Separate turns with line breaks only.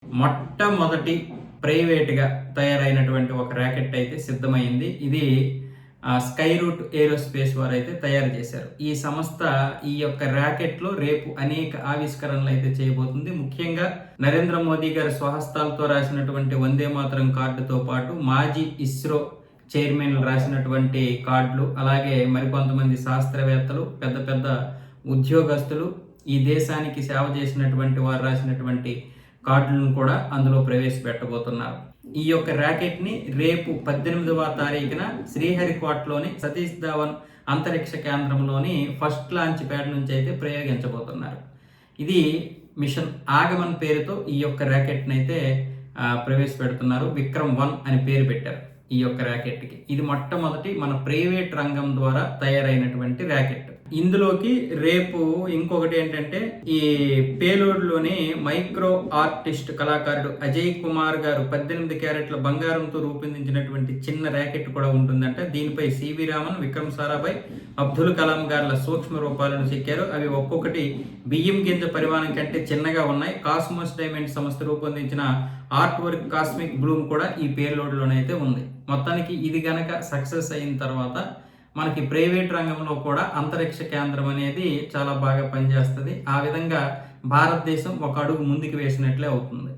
మొట్టమొదటి ప్రైవేట్‌గా తయారైనటువంటి ఒక రాకెట్ అయితే సిద్ధమైంది. ఇది స్కై రూట్ ఏరోస్పేస్ వారైతే తయారు చేశారు. ఈ సంస్థ ఈ యొక్క రాకెట్‌లో రేపు అనేక ఆవిష్కరణలైతే చేయబోతుంది. ముఖ్యంగా నరేంద్ర మోదీ గారి స్వహస్తాలతో రాసినటువంటి వందే మాతరం కార్డుతో పాటు మాజీ ఇస్రో చైర్మన్‌లు రాసినటువంటి కార్డులు, అలాగే మరికొంతమంది శాస్త్రవేత్తలు, పెద్ద పెద్ద ఉద్యోగస్తులు, ఈ దేశానికి సేవ చేసినటువంటి వారు రాసినటువంటి కార్డులను కూడా అందులో ప్రవేశపెట్టబోతున్నారు. ఈ యొక్క ర్యాకెట్ని రేపు 18వ తారీఖున శ్రీహరికోటలోని సతీష్ ధావన్ అంతరిక్ష కేంద్రంలోని ఫస్ట్ లాంచ్ ప్యాడ్ నుంచి అయితే ప్రయోగించబోతున్నారు. ఇది మిషన్ ఆగమన్ పేరుతో ఈ యొక్క ర్యాకెట్ని అయితే ప్రవేశపెడుతున్నారు. విక్రమ్-1 అని పేరు పెట్టారు ఈ యొక్క ర్యాకెట్కి. ఇది మొట్టమొదటి మన ప్రైవేట్ రంగం ద్వారా తయారైనటువంటి ర్యాకెట్. ఇందులోకి రేపు ఇంకొకటి ఏంటంటే, ఈ పేలోడ్లోని మైక్రో ఆర్టిస్ట్ కళాకారుడు అజయ్ కుమార్ గారు 18 క్యారెట్ల బంగారంతో రూపొందించినటువంటి చిన్న ర్యాకెట్ కూడా ఉంటుందంట. దీనిపై సివి రామన్, విక్రమ్ సారాభాయ్, అబ్దుల్ కలాం గారుల సూక్ష్మ రూపాలను చెక్కారు. అవి ఒక్కొక్కటి బియ్యం గింజ పరిమాణం కంటే చిన్నగా ఉన్నాయి. కాస్మోస్ డైమండ్ సంస్థ రూపొందించిన ఆర్ట్ వర్క్ కాస్మిక్ బ్లూమ్ కూడా ఈ పేలోడ్లోనైతే ఉంది. మొత్తానికి ఇది గనక సక్సెస్ అయిన తర్వాత మనకి ప్రైవేట్ రంగంలో కూడా అంతరిక్ష కేంద్రం అనేది చాలా బాగా పనిచేస్తుంది. ఆ విధంగా భారతదేశం ఒక అడుగు ముందుకు వేసినట్లే అవుతుంది.